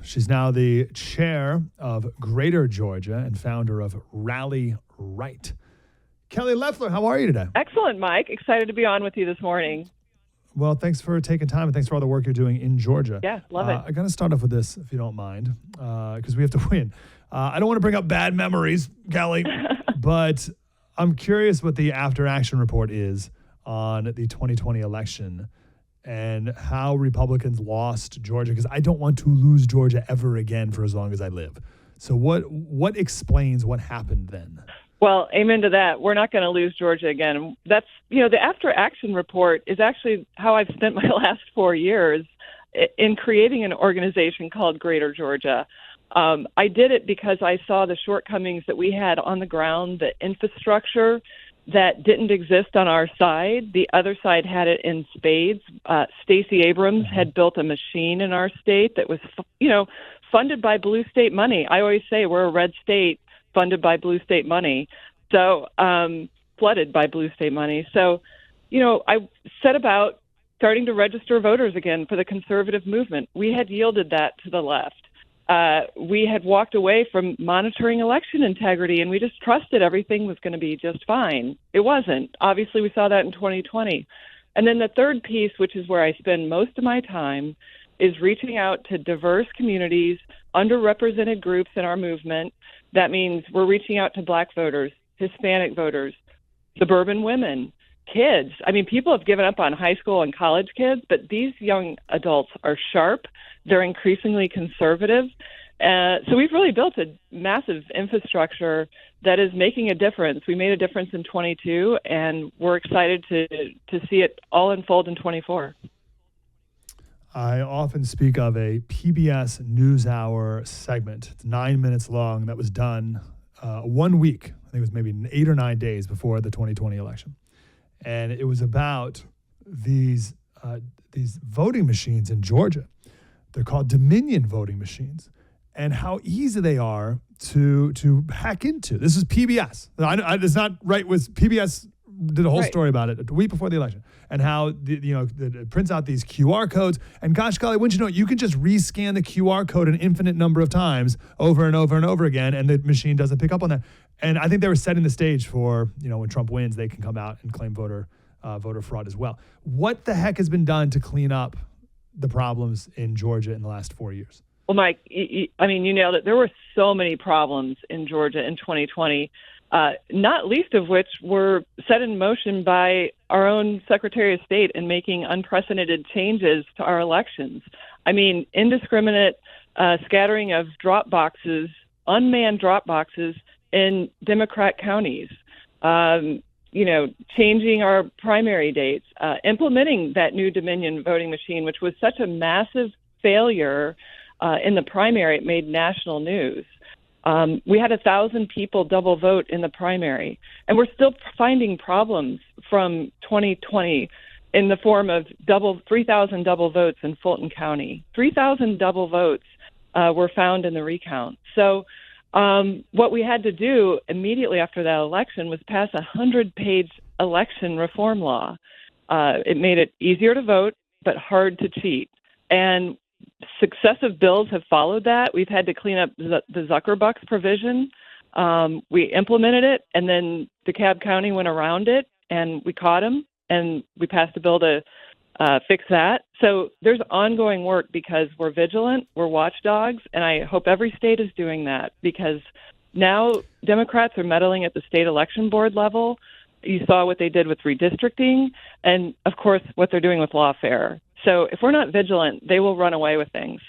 She's now the chair of Greater Georgia and founder of Rally Right. Kelly Loeffler, how are you today? Excellent, Mike. Excited to be on with you this morning. Well, thanks for taking time and thanks for all the work you're doing in Georgia. Yeah, love it. I got to start off with this, if you don't mind, because we have to win. I don't want to bring up bad memories, Kelly, but I'm curious what the after-action report is on the 2020 election and how Republicans lost Georgia, because I don't want to lose Georgia ever again for as long as I live. So what explains what happened then? Well, amen to that. We're not going to lose Georgia again. That's, the after-action report is actually how I've spent my last 4 years in creating an organization called Greater Georgia. I did it because I saw the shortcomings that we had on the ground, the infrastructure that didn't exist on our side. The other side had it in spades. Stacey Abrams had built a machine in our state that was, funded by blue state money. I always say we're a red state funded by blue state money, so flooded by blue state money. So, I set about starting to register voters again for the conservative movement. We had yielded that to the left. We had walked away from monitoring election integrity, and we just trusted everything was going to be just fine. It wasn't. Obviously, we saw that in 2020. And then the third piece, which is where I spend most of my time, is reaching out to diverse communities, underrepresented groups in our movement. That means we're reaching out to Black voters, Hispanic voters, suburban women, kids. I mean, people have given up on high school and college kids, but these young adults are sharp. They're increasingly conservative. So we've really built a massive infrastructure that is making a difference. We made a difference in 22, and we're excited to see it all unfold in 24. I often speak of a PBS NewsHour segment. It's 9 minutes long that was done 1 week. I think it was maybe 8 or 9 days before the 2020 election. And it was about these voting machines in Georgia. They're called Dominion voting machines, and how easy they are to hack into. This is PBS. It's not right. Was PBS did a whole story about it a week before the election, and how it prints out these QR codes. And gosh golly, wouldn't you know it, you can just rescan the QR code an infinite number of times over and over and over again, and the machine doesn't pick up on that. And I think they were setting the stage for, when Trump wins, they can come out and claim voter fraud as well. What the heck has been done to clean up the problems in Georgia in the last 4 years? Well, Mike, you nailed it. There were so many problems in Georgia in 2020, not least of which were set in motion by our own Secretary of State in making unprecedented changes to our elections. I mean, indiscriminate scattering of drop boxes, unmanned drop boxes in Democrat counties, changing our primary dates, implementing that new Dominion voting machine, which was such a massive failure in the primary, it made national news. We had 1,000 people double vote in the primary, and we're still finding problems from 2020 in the form of 3,000 double votes in Fulton County. 3,000 double votes were found in the recount. So what we had to do immediately after that election was pass a 100-page election reform law. It made it easier to vote, but hard to cheat. And successive bills have followed that. We've had to clean up the Zuckerbucks provision. We implemented it, and then DeKalb County went around it, and we caught them, and we passed a bill to fix that. So there's ongoing work because we're vigilant, we're watchdogs, and I hope every state is doing that, because now Democrats are meddling at the state election board level. You saw what they did with redistricting, and of course what they're doing with lawfare. So if we're not vigilant, they will run away with things.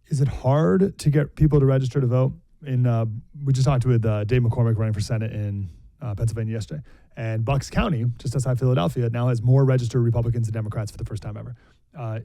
Is it hard to get people to register to vote? We just talked with Dave McCormick running for Senate in Pennsylvania yesterday. And Bucks County, just outside Philadelphia, now has more registered Republicans than Democrats for the first time ever.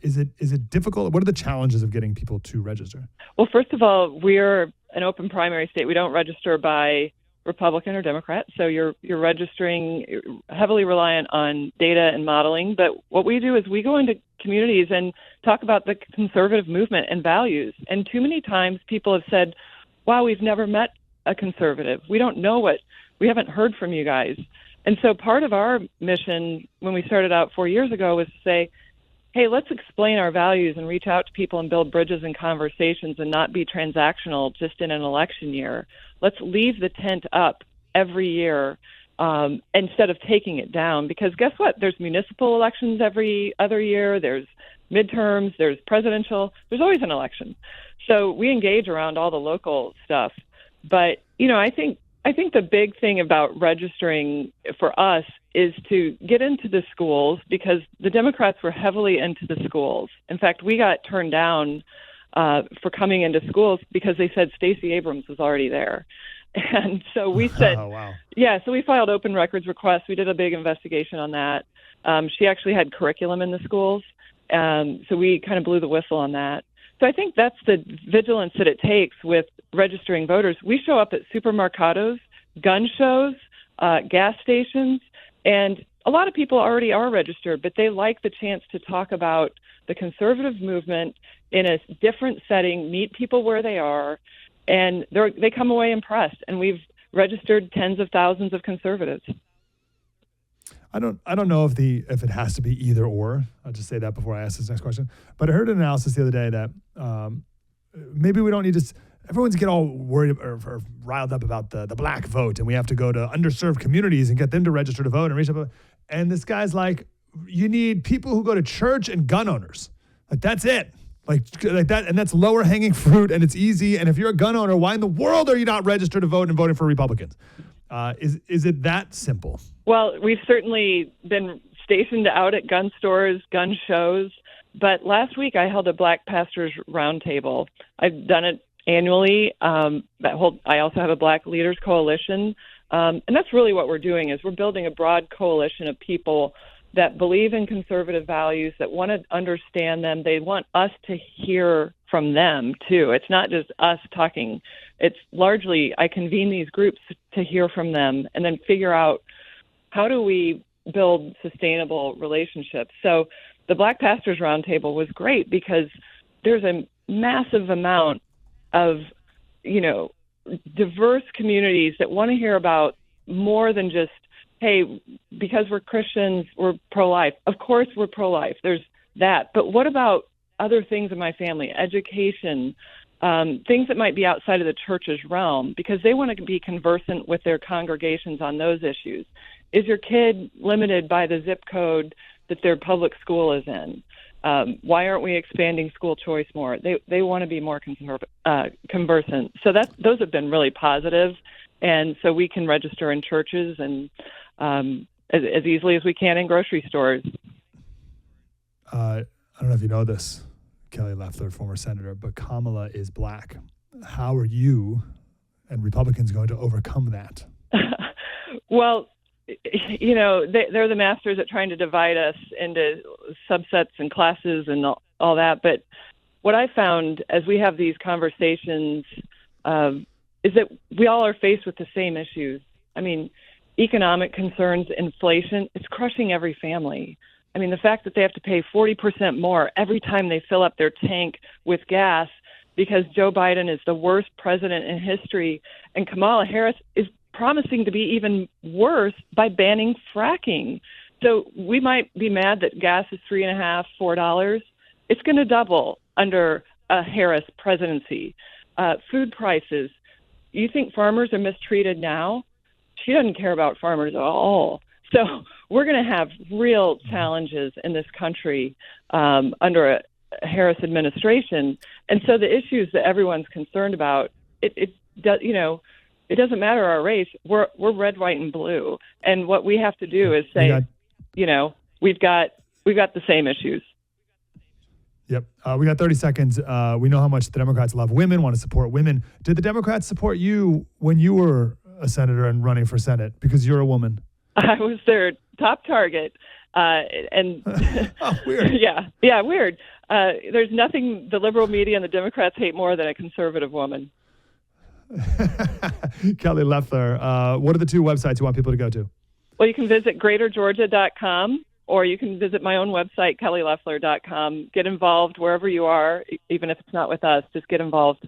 Is it difficult? What are the challenges of getting people to register? Well, first of all, we're an open primary state. We don't register by Republican or Democrat, so you're registering heavily reliant on data and modeling. But what we do is we go into communities and talk about the conservative movement and values. And too many times people have said, wow, we've never met a conservative. We don't know we haven't heard from you guys. And so part of our mission when we started out 4 years ago was to say, hey, let's explain our values and reach out to people and build bridges and conversations and not be transactional just in an election year. Let's leave the tent up every year instead of taking it down. Because guess what? There's municipal elections every other year. There's midterms. There's presidential. There's always an election. So we engage around all the local stuff. But, I think the big thing about registering for us is to get into the schools, because the Democrats were heavily into the schools. In fact, we got turned down for coming into schools because they said Stacey Abrams was already there. And so we said, oh, wow. Yeah, so we filed open records requests. We did a big investigation on that. She actually had curriculum in the schools. So we kind of blew the whistle on that. So I think that's the vigilance that it takes with registering voters. We show up at supermercados, gun shows, gas stations, and a lot of people already are registered, but they like the chance to talk about the conservative movement in a different setting, meet people where they are, and they come away impressed. And we've registered tens of thousands of conservatives. I don't know if it has to be either or. I'll just say that before I ask this next question. But I heard an analysis the other day that maybe we don't need to. Everyone's get all worried or riled up about the black vote, and we have to go to underserved communities and get them to register to vote and reach up. And this guy's like, you need people who go to church and gun owners. Like, that's it. Like that, and that's lower hanging fruit, and it's easy. And if you're a gun owner, why in the world are you not registered to vote and voting for Republicans? Is it that simple? Well, we've certainly been stationed out at gun stores, gun shows. But last week I held a Black Pastors Roundtable. I've done it annually. I also have a Black Leaders Coalition. And that's really what we're doing, is we're building a broad coalition of people that believe in conservative values, that want to understand them. They want us to hear from them, too. It's not just us talking. It's largely, I convene these groups to hear from them and then figure out, how do we build sustainable relationships? So the Black Pastors Roundtable was great because there's a massive amount of, diverse communities that want to hear about more than just, hey, because we're Christians, we're pro-life. Of course we're pro-life. There's that. But what about other things in my family, education, things that might be outside of the church's realm, because they want to be conversant with their congregations on those issues. Is your kid limited by the zip code that their public school is in? Why aren't we expanding school choice more? They want to be more conversant. So those have been really positive, and so we can register in churches and as easily as we can in grocery stores. I don't know if you know this, Kelly Loeffler, former senator, but Kamala is Black. How are you and Republicans going to overcome that? Well, they're the masters at trying to divide us into subsets and classes and all that. But what I found as we have these conversations is that we all are faced with the same issues. I mean, economic concerns, inflation, it's crushing every family. I mean, the fact that they have to pay 40% more every time they fill up their tank with gas because Joe Biden is the worst president in history, and Kamala Harris is promising to be even worse by banning fracking. So we might be mad that gas is $3.50, $4. It's going to double under a Harris presidency. Food prices. You think farmers are mistreated now? She doesn't care about farmers at all. So we're going to have real challenges in this country under a Harris administration. And so the issues that everyone's concerned about, it doesn't matter our race. We're red, white, and blue. And what we have to do is say, we've got the same issues. Yep. We got 30 seconds. We know how much the Democrats love women, want to support women. Did the Democrats support you when you were a senator and running for Senate because you're a woman? I was their top target. And oh, weird. Yeah, weird. There's nothing the liberal media and the Democrats hate more than a conservative woman. Kelly Loeffler, what are the two websites you want people to go to? Well, you can visit greatergeorgia.com, or you can visit my own website, kellyloeffler.com. Get involved wherever you are, even if it's not with us. Just get involved.